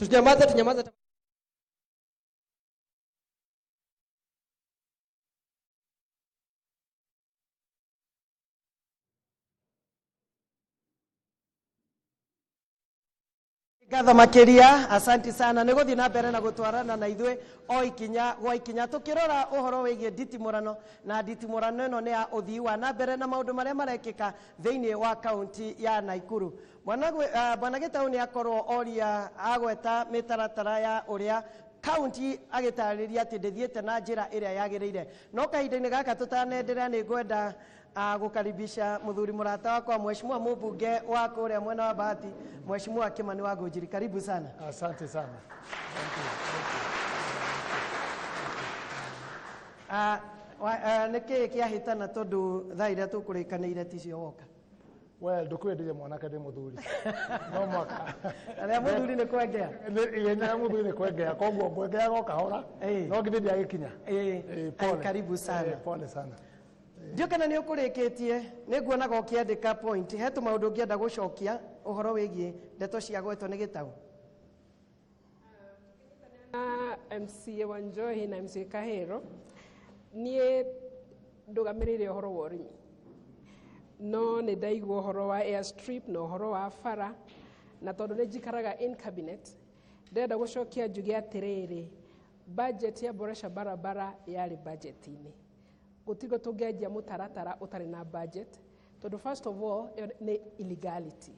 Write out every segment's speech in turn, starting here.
Tunyamaza. Gatha makiria, asanti sana. Niguthi na mbere na gutwarana na ithwe o ikinya tukirora uhoro wigie Nditimurano na Nditimurano ino ni ya uthii wa na mbere na maundu maria marekika thiini wa kaunti ya Naikuru. Bwana Gitau ni akorwo oria agweta mitaratara ya uria kaunti agitariria ati ndithiete na njira iria yagirire. No kahinda-ini gaka tutanenderea ni ngwenda gukaribisha muthuri murata wakwa mheshimiwa mbunge wa kuria mwena wa Bahati, mheshimiwa Kimani wa Ngunjiri. Karibu sana. Asante sana. Niki kiahitana tondu thaa iria tukurikaniire ticio woka. Well, ndukwendeire mwanake ndi muthuri. No mwaka. Aria muthuri ni kwengea. Ina muthuri ni kwengea, koguo ngwengea go kahora. No ngithindi agikinya. Pole. Karibu sana. Pole sana. Ndio kana ni ukurikitie niguonaga ukiandika point hetu maundu ngienda gucokia uhoro wigie ndeto cia gwetwo ni Gitau. MC wa Njohi na MC Kahero nie ndugamirire uhoro wa urimi no ni ndaigua uhoro wa airstrip no uhoro wa fara na tondu ni njikaraga in cabinet ndenda gucokia njuge atiriri budget ya boresha barabara yari budget-ini gutigo tungeanjia mutaratara utari na budget tondu first of all ni illegality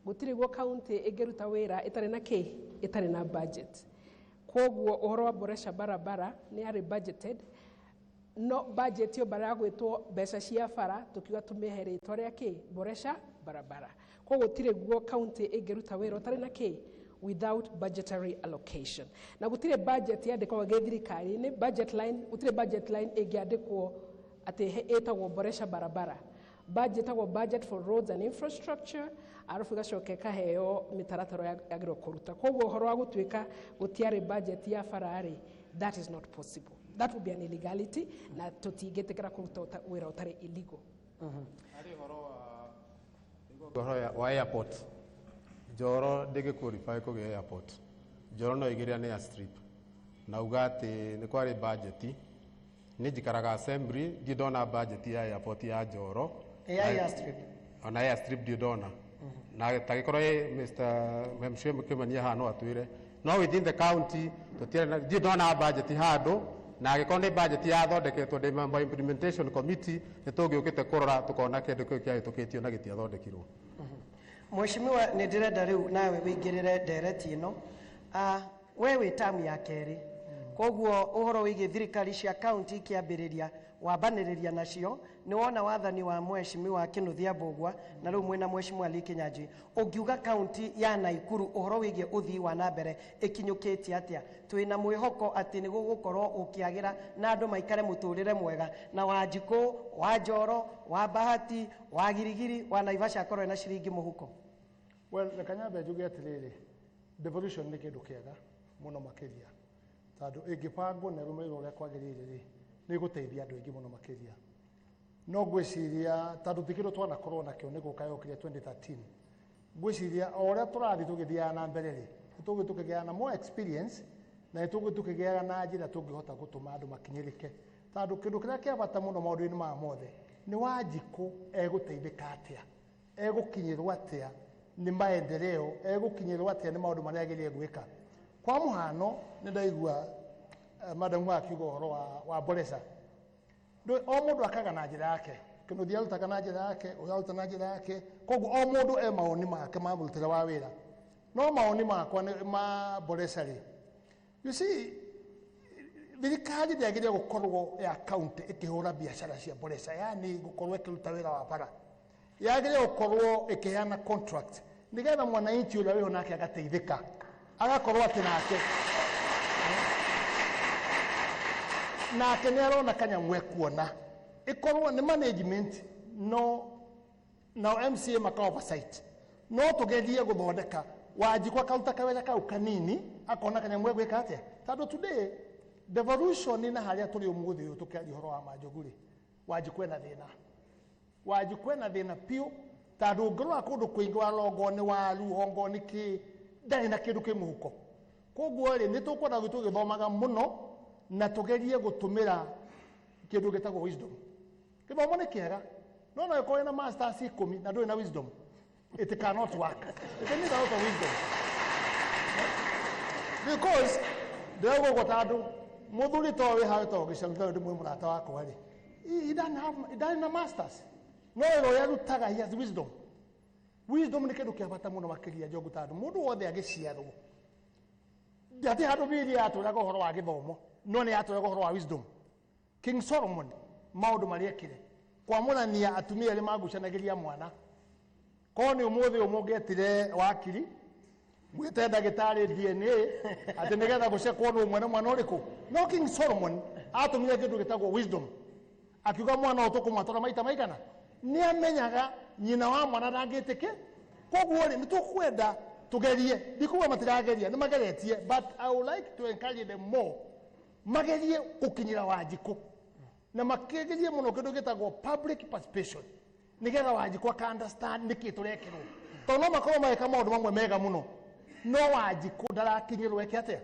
gutiri go county igeruta wira itari na itari na budget koguo uhoro wa boresha barabara ni ari budgeted no budget yo bara gwitwo mbeca cia bara tukiuga tumiheretwo ria boresha barabara koguo gutiri go county igeruta wira utari na without budgetary allocation. Na gutire budget yandikwa githirikari ni budget line gutire budget line igiandikwo ati etagwo boresha barabara. Budget for roads and infrastructure arafu gacokeka heo mitarataro yagirwo kuruta. Koguo horo wa gutwika gutiare budget ya farari, that is not possible. That would be an illegality na tutigetekera kuruta wira utari illegal. Ari horo wa airport. Njoro ndege qualify ko airport. Njoro no igiria ni airstrip. Na ugati ni kwari budget. Ni jikaraga assembly di dona budget ya airport ya Njoro. Airstrip. Ona airstrip di dona. Na tagikoro Mr. Mshwe Kimani hano atwire. No within the county to di dona budget hado na gikonde budget ya thondeketwo de member implementation committee nitogi ukite kurora tukona kindu kia tukitio na gitia thondekirwo. Mheshimiwa ni ndirenda riu nawe wingirire ndereti ino we wi tamu ya keri koguo uhoro wigi thirikari cia county kiambiriria wabaniriria nacio ni wona wathani wa mheshimiwa Kinuthia Mbugua na riu mwena mheshimiwa Likinyanji ungiuga county ya Naikuru uhoro wigi uthii wa na mbere ikinyukitie atia twina mwihoko ati ni gugukorwo ukiagira na andu maikare muturire mwega na Wanjiku wa Njoro wa Bahati wa Girigiri wa Naivasha korwo na ciringi muhuko. Well, lekanyambe njuge atiriri devolution ni kindu kiega muno makiria tondu ingipangwo na rumirwo ria kwagirire ri ni guteithia andu aingi muno makiria no gwiciria tondu tikiro twana korwo na kio ni gukayokiria 2013 gwiciria oria turathi tugithia na mbere ri tugitukigea na more experience na tugitukigea na njira tungihota gutuma andu makinyirike tondu kindu kiria kia bata muno maundu-ini ma mothe ni Wanjiku eguteithika atia egukinyirwo atia ni maendeleo egukinyirwo atia ni maundu maria agirie gwika kwa muhano ni ndaigua madam wa kiugo horo wa boresha o mundu akaga na njira yake Kinuthia arutaga na njira yake uyaruta na njira yake koguo o mundu e maoni make ma murutira wa wira no maoni makwa ni ma boresha ri you see thirikari ndiagiria gukorwo ya county ikihura biashara cia boresha yani gukorwo ikiruta wira wa bara yagiria gukorwo ikiheana contract nigetha mwananchi uria wiho nake agateithika agakorwo ati nake ni arona kanyamu ekuona ikorwo ni management no MCA maka oversight no tugethie guthondeka Wanjiku akaruta kawira kau kanini akona kanyamu egwika atia tondu today devolution ni na haria turi umuthi uyu tukiaria horo wa Manjuguri Wanjiku ena thina piu tondu ngirwa kundu kwingi wa longo ni waru ongo ni ki ndari na kindu kimuhuko koguo ri nitukwenda githomaga muno na tugerie gutumira kindu gitagwo wisdom. Githomo ni kiega no no iko na masters 10 na ndui na wisdom, it cannot work. It needs a lot of wisdom because ndego gotandu muthuri to we ha to gicanga ndi mwe murata wako ri he doesn't have masters no ro ya rutaga, he has wisdom. Wisdom ni kindu kia bata muno makiria jogu tandu mundu wothe agiciarwo ndati handu bili aturaga horo wa githomo no ni aturaga horo wa wisdom. King Solomon maundu mari ekire kwa munania atumia ri magucanagiria mwana ko ni umuthi umugetire wakiri mwite ndagitari DNA ati nigetha gucekwo no mwana uriku. No, King Solomon atumire kindu gitagwo wisdom, akiuga mwana utukumwatora maita maigana ni amenyaga nyina wa mwana ndangitike. Koguo ri nitukwenda tugerie ndikuwa matirageria ni mageretie, but I would like to encourage them more magerie ukinyira Wanjiku na makegerie muno kindu gitagwo public participation nigetha Wanjiku aka understand niki turekirwo to no makorwo mageka maundu mamwe mega muno no Wanjiku ndarakinyirwo eke atia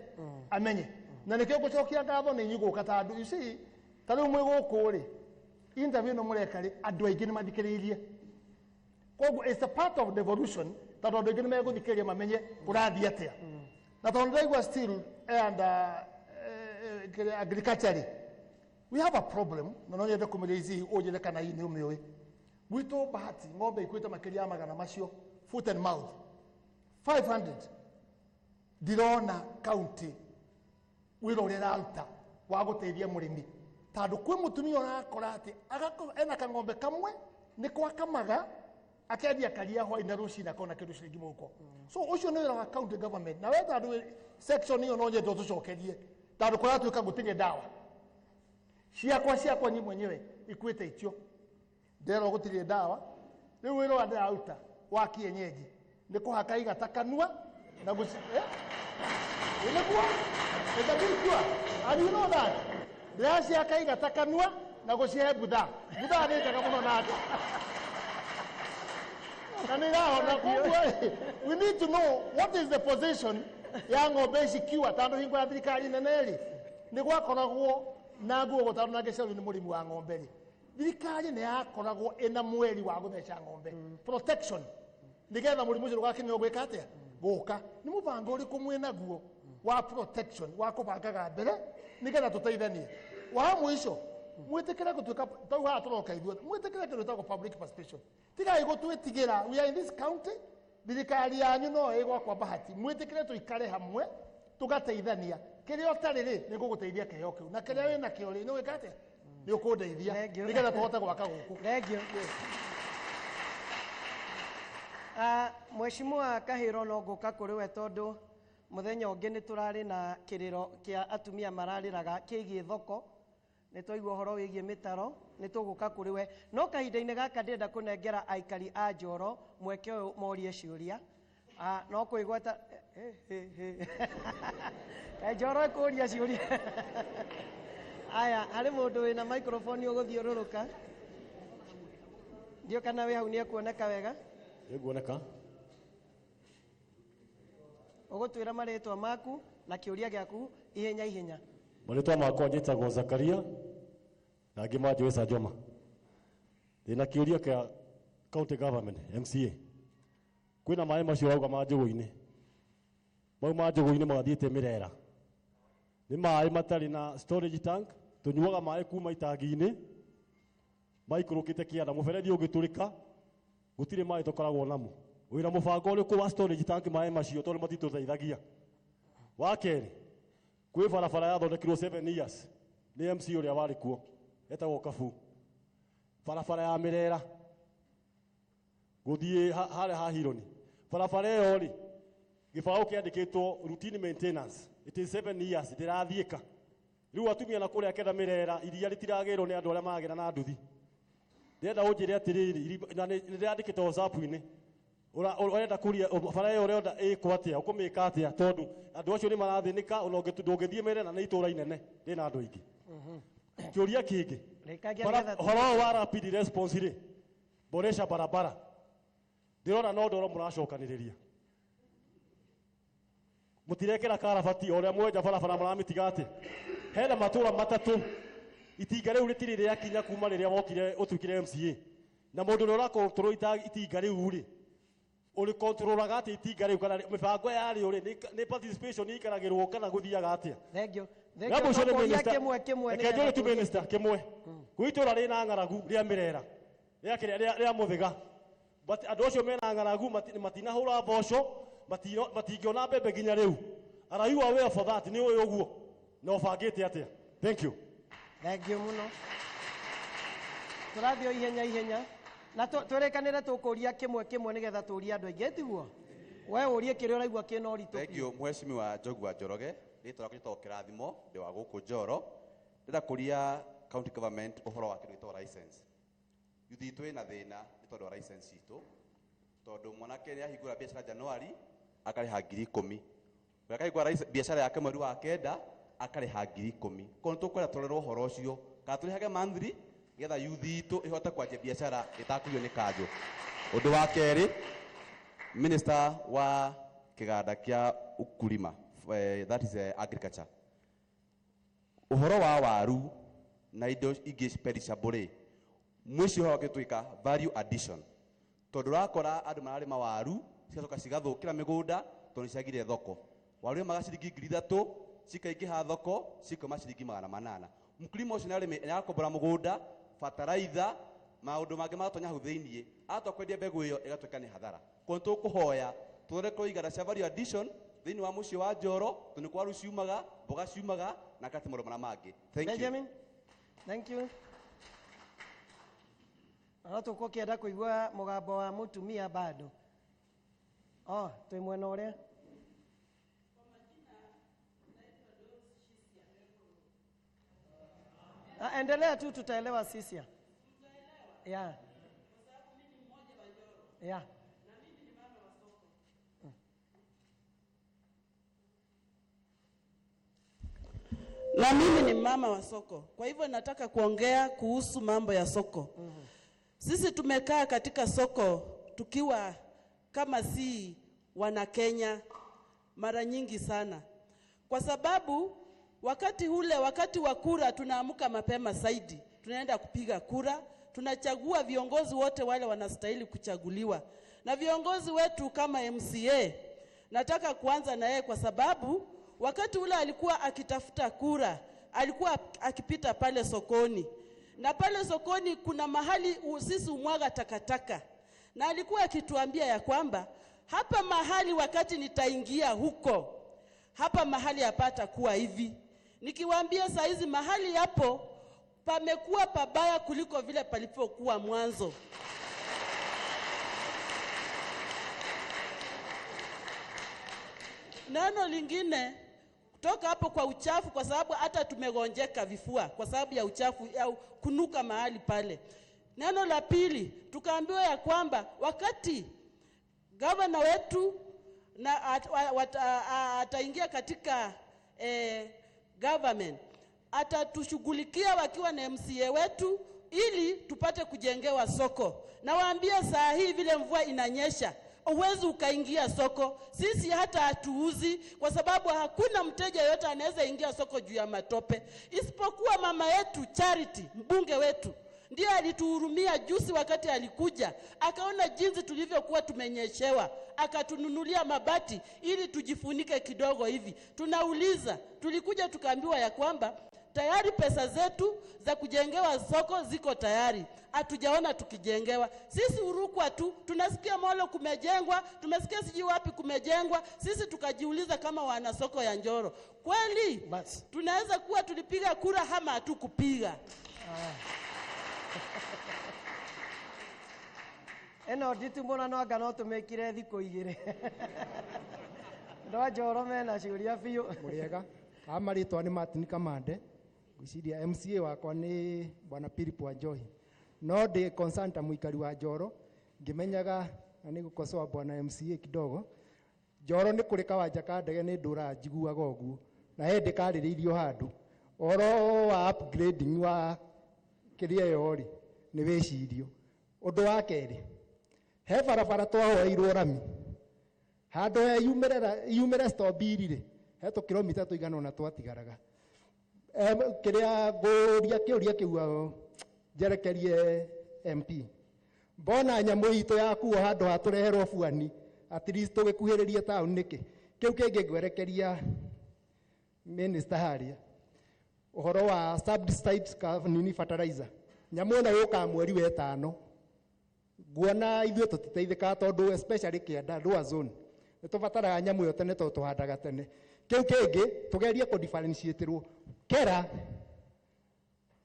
amenye na nikio gucokia ngatho ni nyiguka tandu you see tari mwe guku ri interview no mureka ri andu aingi ni mathikiririe. Koguo it's a part of the evolution tandu andu aingi ni meguthikiriria mamenye kurathia atia na tondu ndaigua still and agriculture we have a problem na no nyende kumirizi ujire kana hii ni umioi gwito bahati ng'ombe ikwita makiria magana macio foot and mouth 500 dirona county wirorera alta wa guteithia murimi tandu kwi mutumia urakora ati ena kang'ombe kamwe ni kwa kamaga akendia karia hwaina rucina kona kindu ciringi muko. So ucio ni wira wa county government na we tandu section hiyo no nyende tucokerie tandu kwa tuika gutinye dawa ciakwa nyi mwenyewe ikwite itio ndero gutirie dawa riu wiro wa ndauta wa kienyeji ni kuhaka igatakanua na guci ilikuwa itabikwa and you know that ndasi aka igatakanua na gucihe budha ni jaga muno nati kanira na kuwa we need to know what is the position ya ng'ombe cikiwa tandu hingo ya thirikari neneri ni gwakoragwo na nguo gutarwo na gicari ni murimu wa ng'ombe ri thirikari ni yakoragwo ina mweri wa gutheca ng'ombe protection nigetha murimu ucio ugakinya gwika atia guka ni mubango uriku mwina guo wa protection wa kubangaga mbere nigetha tuteithanie wa mwisho mwitikire gutuika tau ha turoka ithuothe mwitikire kindu gitagwo public participation tigai gutwitigira we are in this county thirikari yanyu no igwakwa bahati mwitikire tuikare hamwe tugateithania kiria utariri ni guguteithia keheo kiu na kiria wina kio ri ni wikate ni ukundeithia nigetha tuhote gwaka guku. Thank you. Mheshimiwa Kahiro no nguka kuri we tondu muthenya ungi ni turari na kiriro kia atumia marariraga kigie thoko ni twaigua uhoro wigie mitaro ni tuguka kuri we no kahinda-ini gaka ndenda kunengera aikari a Njoro mweke uyu morie ciuria no kuigweta Njoro kuria ciuria aya hari mundu wina microphone uguthiururuka ndio kana we hau ni ekuoneka wega ekuoneka ugutwira maritwa maku na kiuria giaku ihenya maritwa makwa njitagwo Zakaria na ngi manjwe Sajoma ndina kiuria kia county government MCA kwina mai macio rauga manjugu-ini mau manjugu-ini magathiite mirera ni mai matari na storage tank tunyuaga mai kuma itangi-ini maikurukite kianda muberethi ungiturika gutire mai tukoragwo namo wira mubango uriku wa storage tank mai macio tondu matituteithagia wa keri kwi barabara yathondekirwo 7 years ni MC uria wari kuo etagwo Kabu barabara ya mirera guthie hare ha Hironi barabara iyo ri gibao kiandikitwo routine maintenance it is 7 years ndirathiika riu atumia na kuria kenda mirera iria ritiragirwo ni andu aria magira na nduthi ndenda unjire atiriri na ndirandikite WhatsApp-ini urenda kuria bara iyo urenda ikwatia ukumika atia tondu andu acio ni marathinika ona ndungithie mirera na itura inene ndina andu aingi kiuria kingi horo wa rapid response ri boresha barabara ndirona no ndoro muracokaniriria mutirekera karabati oria mwenja barabara maramitiga ati hena matura matatu itinga riu ritiri ria kinya kuma riria wokire utukire MCA na mundu ura control itinga riu ri uri controlaga ati itinga riu kana mibango yari uri ni participation ikaragirwo kana guthiaga atia. Thank you. Ngabo shone minister kimwe ekejore tu minister kimwe kuitora ri na ngaragu ria mirera ria muthiga but andu acio mena ngaragu matina hura mboco matingiona mbembe nginya riu. Are you aware for that? Ni uyu uguo no bangite atia. Thank you. Thank you muno. Turathio ihenya na twerekanire tukuria kimwe nigetha turia andu aingi tiguo we urie kiri uraigua kina uritu. Thank you mheshimiwa Njogua Njoroge ritwa kwito kirathimo ndi wa guku Njoro ndira kuria county government uhoro wa kindu ito license yuthi twi na thina itondo license itu tondu mwanake ni ahingura biashara January akariha 10,000 akahingura biashara yake mweri wa kenda akariha 10,000 kono tukwera torero uhoro ucio ka turihage monthly getha yuthi itu ihota kwanjia biashara itakurio ni kanjo. Undu wa keri minister wa kiganda kia ukulima that is agriculture uhoro wa waru na indo ingi perishable mwici ho gitwika value addition tondu rakora andu marari mawaru cigacoka cigathukira migunda tondu ciagire thoko waru magaciringi 3,000 cikaingiha thoko cikoma ciringi 800 mkulima ucio nari yakobora mugunda fertilizer maundu mangi matonya hu thiini atokwendia mbegu iyo igatwika ni hathara kono tukuhoya tureko igara cia value addition thiini wa mucio wa Njoro tondu kwa ruciumaga mboga ciumaga na kati maundu mara mangi. Thank Benjamin. you. Thank you. Tuko kienda kuigua mugambo wa mutumia bado. Twi mwena uria. Endelea tu tutaelewa sisi. Yeah. Yeah. Na mimi ni mama wa soko. Kwa hivyo nataka kuongea kuhusu mambo ya soko. Sisi tumekaa katika soko tukiwa kama si wana Kenya mara nyingi sana. Kwa sababu wakati wa kura tunaamuka mapema zaidi. Tunaenda kupiga kura, tunachagua viongozi wote wale wanastahili kuchaguliwa. Na viongozi wetu kama MCA, nataka kuanza na yeye kwa sababu wakati ule alikuwa akitafuta kura, alikuwa akipita pale sokoni. Na pale sokoni kuna mahali sisi umwaga takataka. Na alikuwa akituambia ya kwamba hapa mahali wakati nitaingia huko, hapa mahali hapata kuwa hivi. Nikiwaambia saa hizi mahali hapo pamekuwa pabaya kuliko vile palipokuwa mwanzo. Neno lingine kutoka hapo kwa uchafu, kwa sababu hata tumegonjeka vifua kwa sababu ya uchafu au kunuka mahali pale. Neno la pili, tukaambiwa ya kwamba wakati gavana wetu na ataingia katika government, atatushughulikia wakiwa na MCA wetu ili tupate kujengewa soko. Na waambia saa hii vile mvua inanyesha, uwezi ukaingia soko. Sisi hata hatuuzi kwa sababu hakuna mteja yote anaweza ingia soko juu ya matope. Isipokuwa mama yetu Charity, mbunge wetu, ndiye alituhurumia juzi wakati alikuja. Akaona jinsi tulivyokuwa tumenyeshewa, akatununulia mabati ili tujifunike kidogo hivi. Tunauliza, tulikuja tukaambiwa ya kwamba tayari pesa zetu za kujengewa soko ziko tayari. Hatujaona tukijengewa. Sisi Urukwa tu tunasikia Molo kumejengwa, tumesikia siji wapi kumejengwa. Sisi tukajiuliza kama wana soko ya Njoro, kweli tunaweza kuwa tulipiga kura ama hatukupiga? Eno Nditimurano anga no tumekire thiko igire. Ndo Njoro mena ciuria biu. Muriega. Amaritwa ni Martin Kamande. Gwiciria MCA wakwa ni bwana Philip Wanjohi. No de consanta muikari wa Njoro ngimenyaga na ni gukosoa bwana MCA kidogo. Njoro ni kurika wa jakandege ni ndura njiguaga uguo na hindi kaririirio handu oro wa upgrading wa kiria yori ni wicirio. Undu wa keri, he barabara twahoeirwo rami Hando yumera stobiri ri heto kilomita tuigana na twatigaraga kiria guria kiuria kiu jerekerie MP bona nyamu itu yaku hando hatureherwo fuani at least tugikuhiririe town niki kiu kingi gwerekeria minister haria uhoro wa subside nini fertilizer nyamu na yuka mweri wa 5 guona ithuĩ tutiteithĩka tondu especially kianda rwa zone nitubataraga nyamu yo tene to tuhandaga tene kiu kingi tugerie ku differentiate kera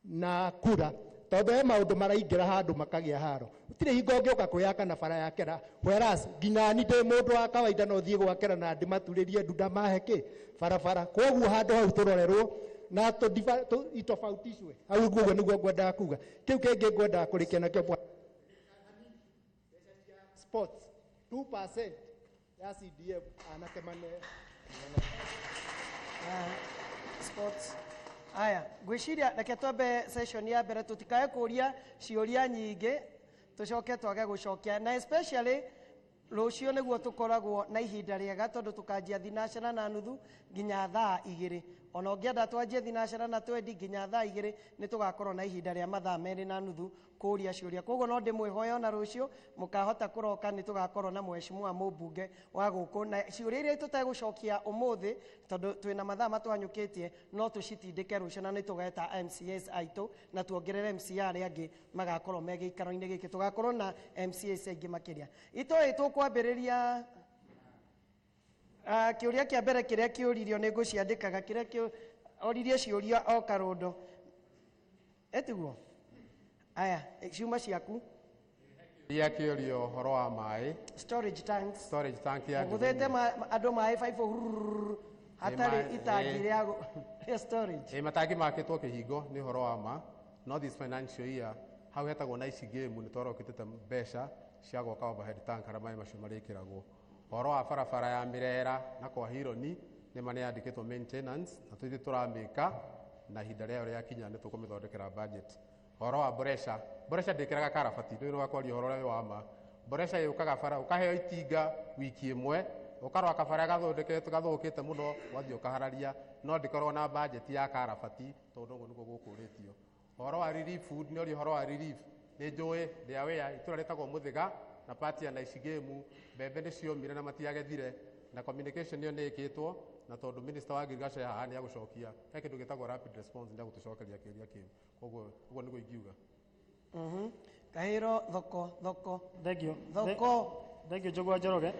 na kura tondu maundu maraingira handu makagia haro utire hingo ngioka kuyaka na bara ya kera whereas nginya ni ndi mundu wa kawaida no thie gwakera na ndi maturirie ndunda maheke barabara koguo handu hau turorerwo na itofautishwe au guo niguo ngwenda kuga kiu kingi ngwenda kurikia na kio sports 2% ya CDF anakemane sports aya gwiciria reke twambe session ya mbere tutikae kuria ciuria nyingi tucoke twage gucokia na especially rucio niguo tukoragwo na ihinda riega tondu tukanjia thinacara na nuthu nginya thaa 2 ona ungienda twanjie thinacara na 20 nginya thaa 2 ni tugakorwo na ihinda ria mathaa 2 na nuthu kuria ciuria koguo no ndimwihoya ona rucio mukahota kuroka ni tugakorwo na mheshimiwa mubunge wa guku na ciuria iria tutegucokia umuthi tondu twina mathaa matwanyukitie no tucitindike rucio na ni tugeta MCAs aitu na tuongerere MCA aria angi magakorwo me giikaro-ini giki tugakorwo na MCAs aingi makiria itoi tukwambiriria kiuria kia mbere kiria kiuririo ni nguciandikaga kiria oririe ciuria o karundo etiguo aya ciuma ciaku ya kiurio horo wa mai storage tank ya guthete andu mai 5 hatari itangi ria storage matangi makitwo kihingo ni horo wa ma no this financial year hau hetagwo na ici game ni twarokitete mbeca cia gwaka overhead tank ara mai macio marikiragwo horo wa barabara ya mirera na kwa hironi ni mane andikitwo maintenance na tuthi turamika na hinda rĩao rĩakinya ni tukumithondekera budget horo wa boresha ndikiraga karabati ndio wakwaria horo rĩao wa ma boresha yukaga bara ukaheo itinga wiki imwe ukarwa kabara gathondekete gathukite muno wathio kahararia no ndikorwo na budget ya karabati tondu ngo niguo gukuritio horo wa relief food ni horo wa relief ni njui ria wea itura retagwo muthiga na party ya ici game mbembe ni ciomire na matiagethire na communication yo nikitwo na tondu minister wa agriculture haha ni agucokia he kindu gitagwo rapid response ndio gutucokeria kiria kiu koguo niguo ingiuga kahiro thoko thank you Njogwa Njoroge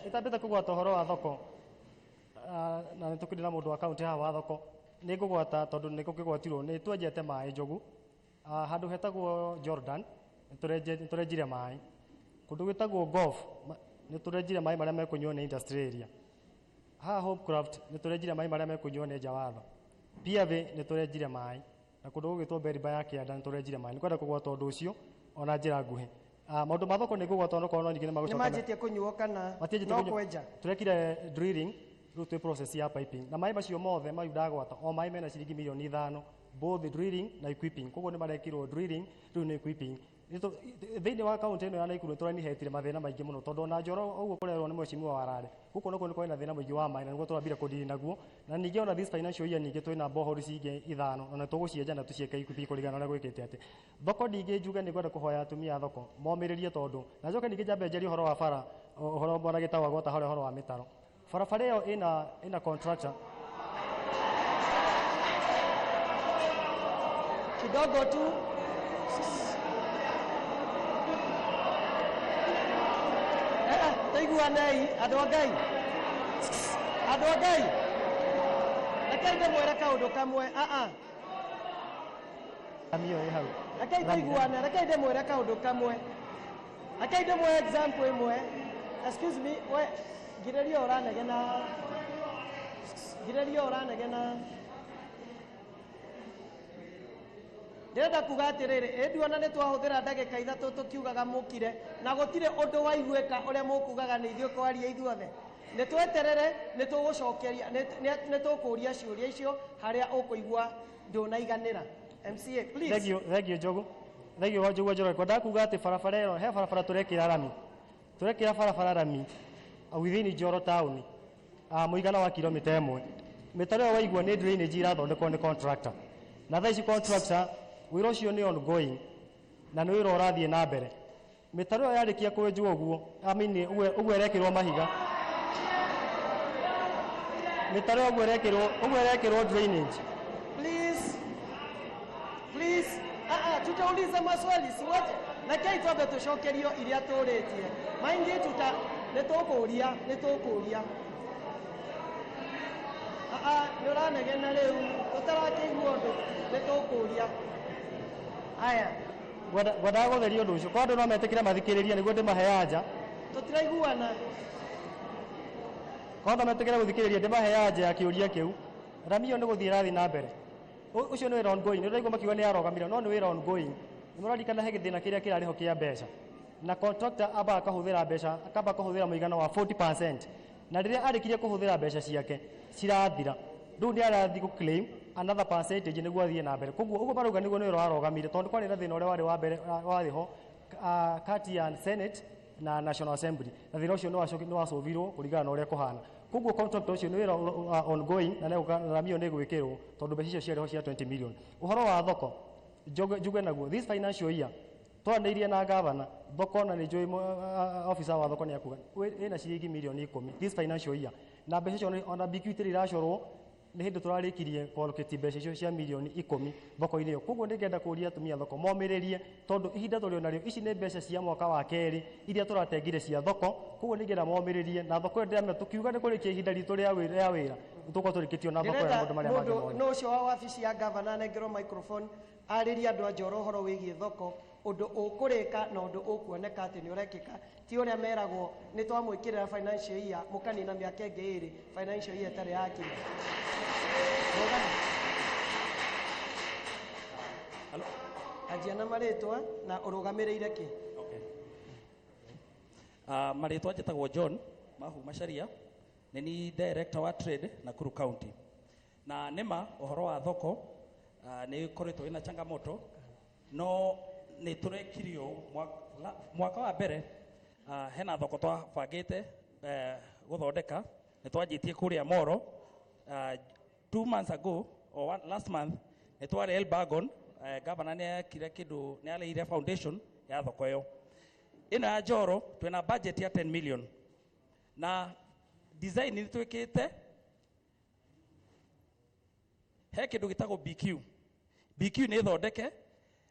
itambite kugwata horo wa thoko na nitukiri na mundu wa county haha wa thoko ni ngugwata tondu ni kugwatirwo ni twenjete mai njogu handu hetagwo Jordan turenjire mai kundu gitagwo golf ni turenjire mai maria mekunywo ni industry area haha Hopecraft ni turenjire mai maria mekunywo ni nja watho piave ni turenjire mai na kundu gugitwo Beriba ya kianda ni turenjire mai ni kwenda kugwata undu ucio ona njira nguhi maundu ma thoko ni ngugwata no kono nyingine magucoka ni majitie kunyuo kana no kwenja turekire drilling rutwe process ya piping na mai macio mothe mayuda gwata o mai mena ciringi milioni 5 both the drilling na equipping koguo ni marekirwo drilling riu ni equipping thiini wa county ino ya Naikuru turanihetire mathina maingi muno tondu na Njoro uguo kurerwo ni mheshimiwa warare guko niko kwina thina maingi wa mai na niguo turambira kudili naguo na ningi ona this financial year ningi twina bohori cingi 5 na tugucienja na tucieka ikupi kurigana na gwikite ati thoko ningi njuga ni kwenda kuhoya atumia thoko momiririe tondu na njoka ningi jambe njeri horo wa bara horo mbona gitawa gota horo wa mitaro barabara iyo ina contractor kidogo tu taiguanei andu ngai rekei ndimwire kaundu kamwe rekei taiguane rekei ndimwire kaundu kamwe rekei ndimwire example imwe excuse me we giririo uranegena ndirenda kuga atiriri nduona ni twahuthira ndagika 3 tukiugaga mukire na gutire undu waiguika uria mukugaga ni ithuĩ kwaria ithuothe ni tweterere ni tugucokeria ni tukuria ciuria icio haria ukuigua ndunaiganira MCA please thank you Njogu thegio wa Njogua Njoro kwenda kuga ati barabara ĩyo he barabara turekira barabara rami within Njoro town muigana wa kilomita 1 mitaro ĩyo waigua nĩ drainage irathondekwo nĩ contractor na thaici contractor wĩra ũcio nĩ ongoing na nĩ wĩra ũrathiĩ na mbere mitaro ĩyo yarĩkia kwenjwo ũguo ũguo ĩrekĩrwo mahiga mitaro ũguo ĩrekĩrwo drainage. Please, tutauliza maswali siwote na kai twabe tushokerio iria turetie maingi nitukuria nĩũranegena rĩu tũtarakĩigua ũndũ nĩtũkũria aya ngwendaga gũtheria ũndũ ũcio kwa andũ no metĩkĩre mathikĩrĩrie nĩguo ndĩmahe anja tũtiraiguana kwa andũ metĩkĩre gũthikĩrĩria ndĩmahe anja ya kĩũria kĩu rami ĩyo nĩ gũthiĩ ĩrathiĩ na mbere ucio nĩ wĩra ongoing nĩũraigua makiuga nĩ yarogamire no nĩ wĩra ongoing nĩmũraririkana he gĩthĩna kĩrĩa kĩrarĩho kĩa mbeca na contractor amba akahũthĩra mbeca akamba akahũthĩra mũigana wa 40% na rĩrĩa arĩkirie kũhũthĩra mbeca ciake cirathira rĩu nĩ arathiĩ gũclaim another percentage nĩguo athiĩ na mbere koguo ũguo marauga nĩguo nĩ wĩra warogamire tondũ kwarĩ na thĩna ũrĩa warĩ wa mbere warĩ ho kati ya Senate na National Assembly na thĩna ũcio nĩ wacovirwo kũringana na ũrĩa kũhana koguo contractor ũcio nĩ wĩra ongoing na rami ĩyo nĩ gwĩkĩrwo tondũ mbeca icio ciarĩ ho cia 20 million ũhoro wa thoko njuge naguo this financial year twaranĩirie na gavana thoko na nĩ njũĩ officer wa thoko nĩ akuga ĩna ciringi milioni 10 this financial year na mbeca icio ona BQT iracorwo nĩ hĩndĩ tũrarĩkirie kwalocate mbeca icio cia milioni 10 thoko-inĩ ĩyo koguo nĩngenda kũria atumia thoko momĩrĩrie tondũ ihinda tũrĩ narĩo ici nĩ mbeca cia mwaka wa kerĩ iria tũratengire cia thoko koguo nĩngenda momĩrĩrie na thoko ĩyo ndĩramenya tũkiuga nĩ kũrĩkia ihinda ritũ rĩa wĩra nĩtũkorwo tũrĩkĩtio na thoko ya maũndũ marĩa mangĩ mothe no ũcio wa wabici ya gavana nengerwo microphone arĩria andũ a Njoro ũhoro wĩgiĩ thoko ũndũ ũkũrĩka na ũndũ ũkuoneka atĩ nĩ ũrekĩka ti ũrĩa meragwo nĩ twamwĩkĩrĩra financial year mũkanina mĩaka ĩngĩ ĩrĩ financial year ĩtarĩ yakinya anjia na marĩtwa na ũrũgamĩrĩire kĩ marĩtwa njĩtagwo John Mahu Macharia nĩ ni director wa trade Nakuru County na nĩma ũhoro wa thoko nĩ koretwo ina changamoto no nĩ tũrekirio mwaka wa mbere hena thoko twabangĩte gũthondeka nĩ twanjĩtie kũrĩa Moro 2 months ago or last month nĩ twarĩ Elbagon governor nĩ ekire kĩndũ nĩ aleire foundation ya thoko ĩyo ĩno ya Njoro twĩna budget ya 10 million na design nĩ twĩkĩte he kĩndũ gĩtagwo BQ nĩ thondeke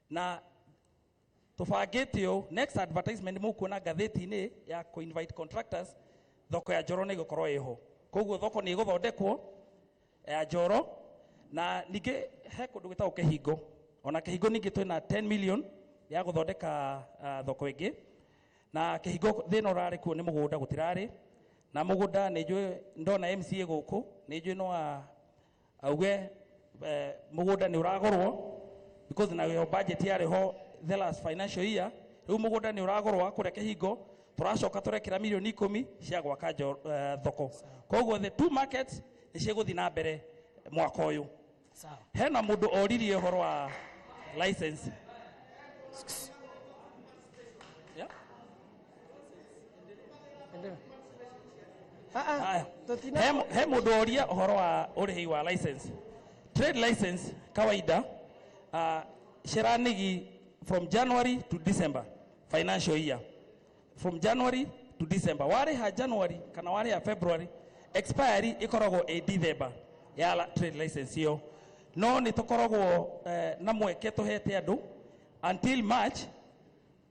na tũbangĩte ũũ next advertisement mũkuona ngathĩti-inĩ ya invite contractors thoko ya Njoro nĩ ĩgũkorwo ĩho koguo thoko nĩ ĩgũthondekwo ya Njoro na ningĩ he kũndũ gĩtagwo kĩhingo ona kĩhingo ningĩ twĩna 10 million ya gũthondeka thoko ĩngĩ na kĩhingo thĩna ũrarĩ kuo nĩ mũgũnda gũtirarĩ na mũgũnda nĩ njũĩ ndona MCA gũkũ nĩ njũĩ no auge mũgũnda nĩ ũragũrwo because na yo budget yarĩ ho the last financial year rĩu mũgũnda nĩ ũragũrwo kũrĩa kĩhingo tũracoka tũrekĩra milioni 10 cia gwaka thoko koguo the two markets nĩ cigũthiĩ na mbere mwaka ũyũ hena mũndũ oririe ũhoro wa license he mũndũ oria ũhoro wa ũrĩhi wa license trade license kawaida shiranigi from January to December financial year from January to December warĩha January kana warĩha February expiry ikoragwo December ya trade license ĩyo no nĩ tũkoragwo na mweke tũhete andũ until March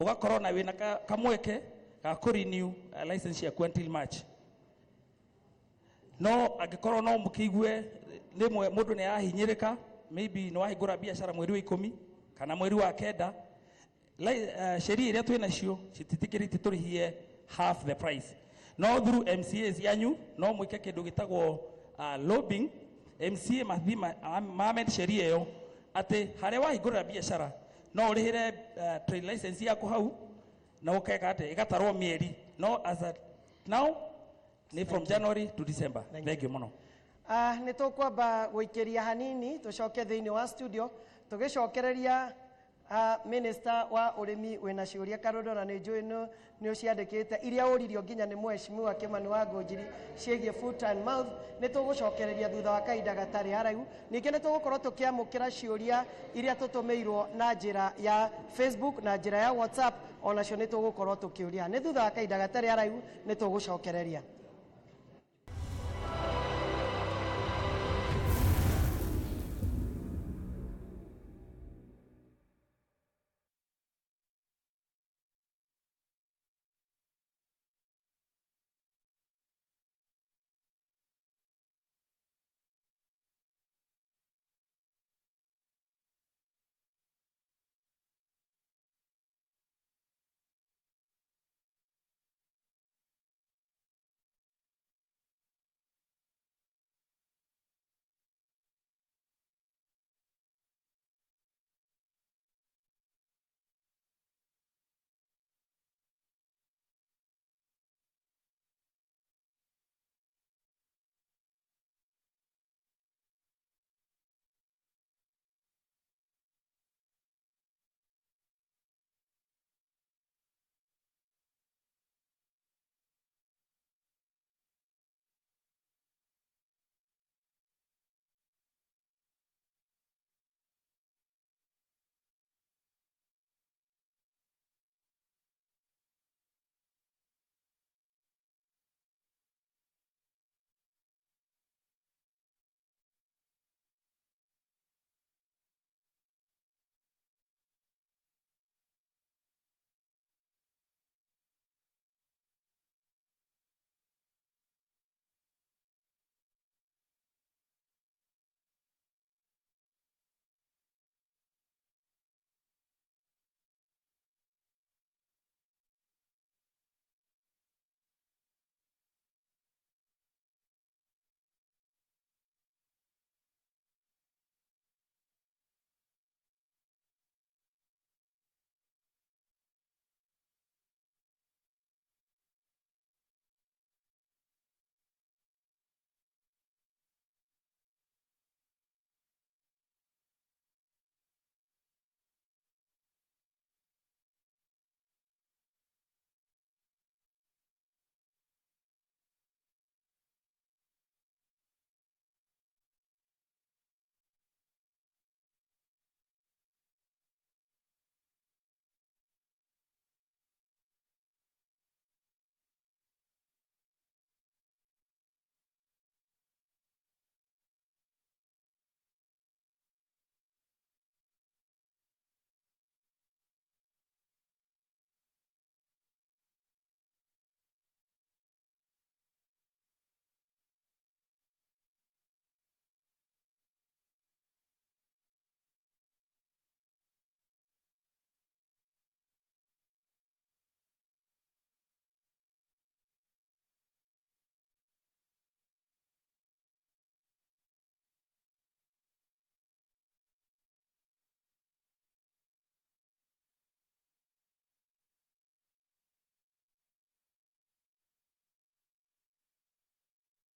ugakorwo na wĩna kamweke ga kũrenew license yaku until March no angĩkorwo no mũkĩigue rĩmwe mũndũ nĩ arahinyĩrĩka maybe nĩ wahingũra biacara mweri wa 10 kana mweri wa 9 sheria iria twĩ nacio cititikĩrĩte tũrĩhie half the price no through MCAs yanyu no mwĩke kĩndũ gĩtagwo lobbying MCA maamend sheria ĩyo atĩ harĩa wahingũrĩra biacara no ũrĩhĩre trade license yaku hau na ũkeka atĩ ĩgatarwo mĩeri no as at now ni from January to December. Thank you muno. Nĩ tũkwamba gũikĩria hanini tũcoke thĩinĩ wa studio tũgĩcokereria Minister wa urimi wina ciuria Karondora ni njui ni uciandikite iria uririo nginya ni mheshimiwa Kimani wa Ngonjiri ciegie foot and mouth ni tugucokereria thutha wa kahinda gatari haraihu ningi ni tugukorwo tukiamukira ciuria iria tutumirwo na njira ya Facebook na njira ya WhatsApp onacio ni tugukorwo tukiuria ni thutha wa kahinda gatari haraihu ni tugucokereria